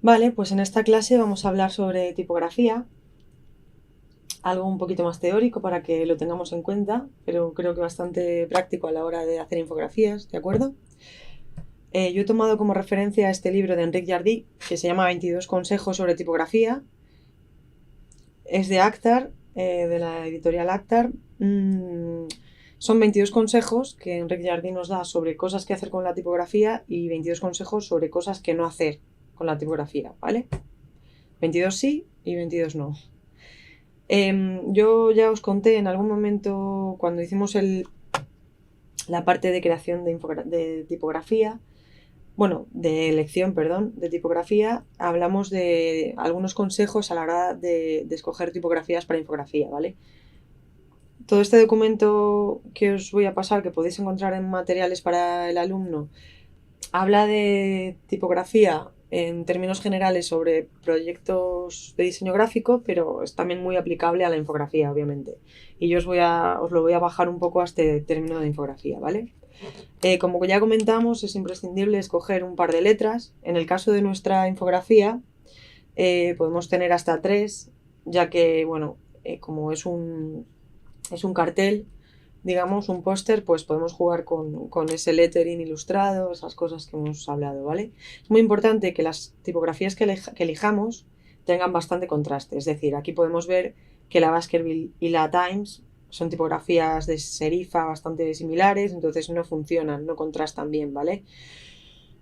Vale, pues en esta clase vamos a hablar sobre tipografía, algo un poquito más teórico para que lo tengamos en cuenta, pero creo que bastante práctico a la hora de hacer infografías, ¿de acuerdo? Yo he tomado como referencia este libro de Enric Jardí, que se llama 22 consejos sobre tipografía. Es de Actar, de la editorial Actar. Son 22 consejos que Enric Jardí nos da sobre cosas que hacer con la tipografía y 22 consejos sobre cosas que no hacer con la tipografía, ¿vale? 22 sí y 22 no. Yo ya os conté en algún momento cuando hicimos la parte de creación de tipografía, bueno, de elección, perdón, de tipografía, hablamos de algunos consejos a la hora de escoger tipografías para infografía, ¿vale? Todo este documento que os voy a pasar, que podéis encontrar en materiales para el alumno, habla de tipografía en términos generales sobre proyectos de diseño gráfico, pero es también muy aplicable a la infografía, obviamente. Y yo os lo voy a bajar un poco a este término de infografía, ¿vale? Como ya comentamos, es imprescindible escoger un par de letras. En el caso de nuestra infografía, podemos tener hasta tres, ya que, bueno, como es un cartel, digamos, un póster, pues podemos jugar con ese lettering ilustrado, esas cosas que hemos hablado, ¿vale? Es muy importante que las tipografías que elijamos tengan bastante contraste, es decir, aquí podemos ver que la Baskerville y la Times son tipografías de serifa bastante similares, entonces no funcionan, no contrastan bien, ¿vale?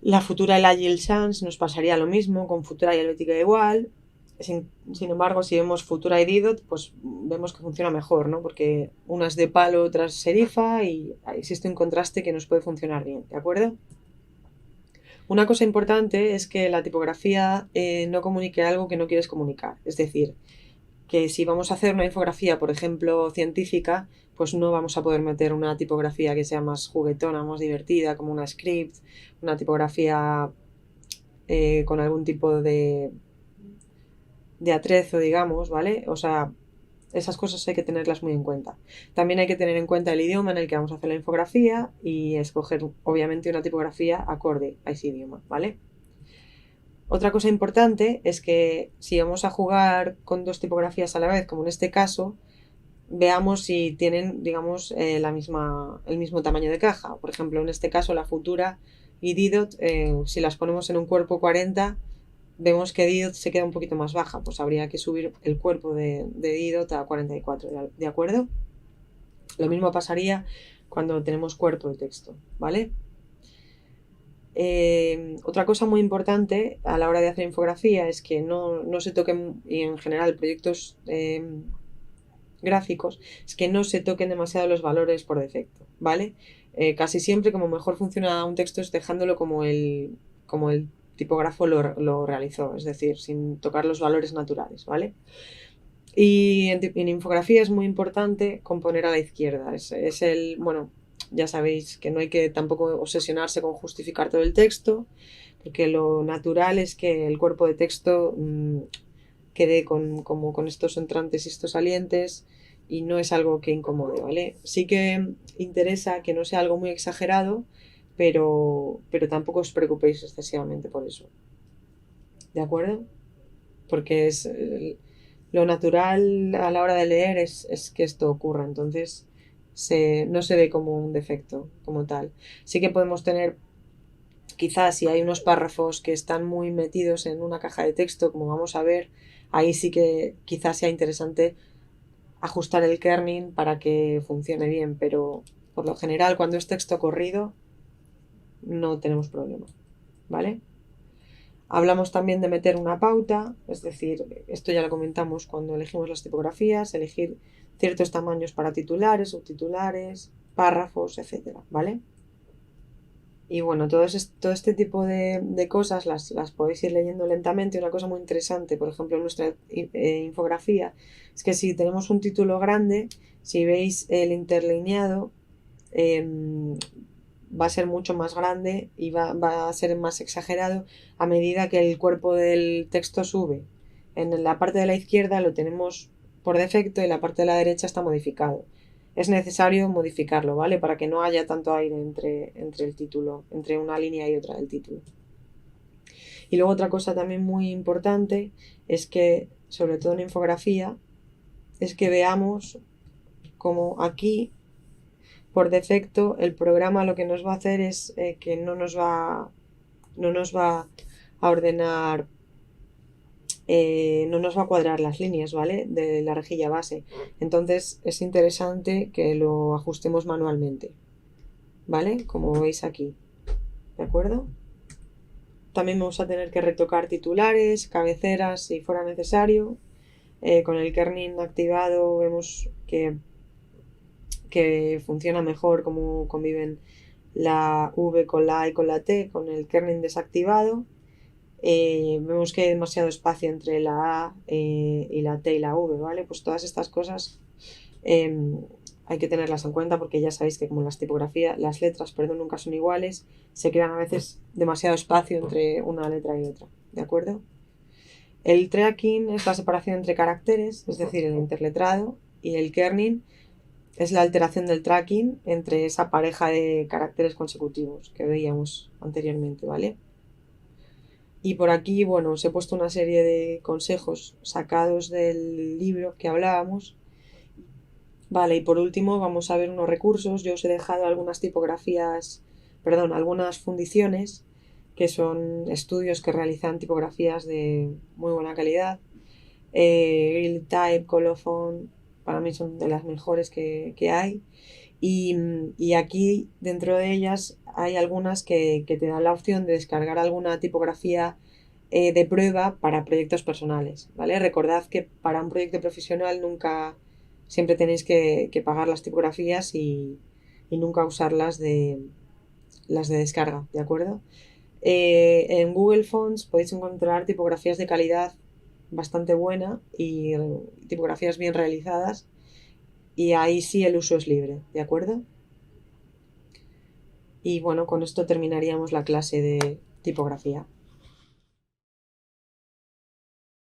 La Futura y la Gill Sans nos pasaría lo mismo, con Futura y Helvética igual. Sin embargo, si vemos Futura y Didot, pues vemos que funciona mejor, ¿no? Porque una es de palo, otra es serifa y existe un contraste que nos puede funcionar bien, ¿de acuerdo? Una cosa importante es que la tipografía no comunique algo que no quieres comunicar. Es decir, que si vamos a hacer una infografía, por ejemplo, científica, pues no vamos a poder meter una tipografía que sea más juguetona, más divertida, como una script, una tipografía con algún tipo de atrezo, digamos, ¿vale? O sea, esas cosas hay que tenerlas muy en cuenta. También hay que tener en cuenta el idioma en el que vamos a hacer la infografía y escoger, obviamente, una tipografía acorde a ese idioma, ¿vale? Otra cosa importante es que si vamos a jugar con dos tipografías a la vez, como en este caso, veamos si tienen, digamos, el mismo tamaño de caja. Por ejemplo, en este caso, la Futura y Didot, si las ponemos en un cuerpo 40, vemos que Didot se queda un poquito más baja, pues habría que subir el cuerpo de Didot a 44, ¿de acuerdo? Lo mismo pasaría cuando tenemos cuerpo de texto, ¿vale? Otra cosa muy importante a la hora de hacer infografía es que no se toquen, y en general proyectos gráficos, es que no se toquen demasiado los valores por defecto, ¿vale? Casi siempre como mejor funciona un texto es dejándolo como el tipógrafo lo realizó, es decir, sin tocar los valores naturales, ¿vale? Y en infografía es muy importante componer a la izquierda. Bueno, ya sabéis que no hay que tampoco obsesionarse con justificar todo el texto, porque lo natural es que el cuerpo de texto quede como con estos entrantes y estos salientes y no es algo que incomode, ¿vale? Sí que interesa que no sea algo muy exagerado, pero tampoco os preocupéis excesivamente por eso, ¿de acuerdo? Porque lo natural a la hora de leer es que esto ocurra, entonces no se ve como un defecto como tal. Sí que podemos tener, quizás si hay unos párrafos que están muy metidos en una caja de texto, como vamos a ver, ahí sí que quizás sea interesante ajustar el kerning para que funcione bien, pero por lo general cuando es texto corrido no tenemos problema, ¿vale? Hablamos también de meter una pauta, es decir, esto ya lo comentamos cuando elegimos las tipografías, elegir ciertos tamaños para titulares, subtitulares, párrafos, etcétera, ¿vale? Y bueno, todo este tipo de cosas las podéis ir leyendo lentamente. Una cosa muy interesante, por ejemplo, en nuestra infografía, es que si tenemos un título grande, si veis el interlineado, va a ser mucho más grande y va a ser más exagerado a medida que el cuerpo del texto sube. En la parte de la izquierda lo tenemos por defecto y la parte de la derecha está modificado. Es necesario modificarlo, ¿vale? Para que no haya tanto aire entre el título, entre una línea y otra del título. Y luego otra cosa también muy importante es que, sobre todo en infografía, es que veamos como aquí, por defecto, el programa lo que nos va a hacer es que no nos va a ordenar, no nos va a cuadrar las líneas, ¿vale? De la rejilla base. Entonces es interesante que lo ajustemos manualmente, ¿vale? Como veis aquí, ¿de acuerdo? También vamos a tener que retocar titulares, cabeceras si fuera necesario. Con el kerning activado vemos que funciona mejor cómo conviven la V con la A y con la T, con el kerning desactivado. Vemos que hay demasiado espacio entre la A y la T y la V, ¿vale? Pues todas estas cosas hay que tenerlas en cuenta porque ya sabéis que como las letras, perdón, nunca son iguales, se crean a veces demasiado espacio entre una letra y otra, ¿de acuerdo? El tracking es la separación entre caracteres, es decir, el interletrado, y el kerning es la alteración del tracking entre esa pareja de caracteres consecutivos que veíamos anteriormente, ¿vale? Y por aquí, bueno, os he puesto una serie de consejos sacados del libro que hablábamos. Vale, y por último vamos a ver unos recursos. Yo os he dejado algunas algunas fundiciones, que son estudios que realizan tipografías de muy buena calidad. Real-Type, Colophon, para mí son de las mejores que hay. Y aquí dentro de ellas hay algunas que te dan la opción de descargar alguna tipografía de prueba para proyectos personales, ¿vale? Recordad que para un proyecto profesional siempre tenéis que pagar las tipografías y nunca usarlas las de descarga, ¿de acuerdo? En Google Fonts podéis encontrar tipografías de calidad bastante buena y tipografías bien realizadas, y ahí sí el uso es libre, ¿de acuerdo? Y bueno, con esto terminaríamos la clase de tipografía.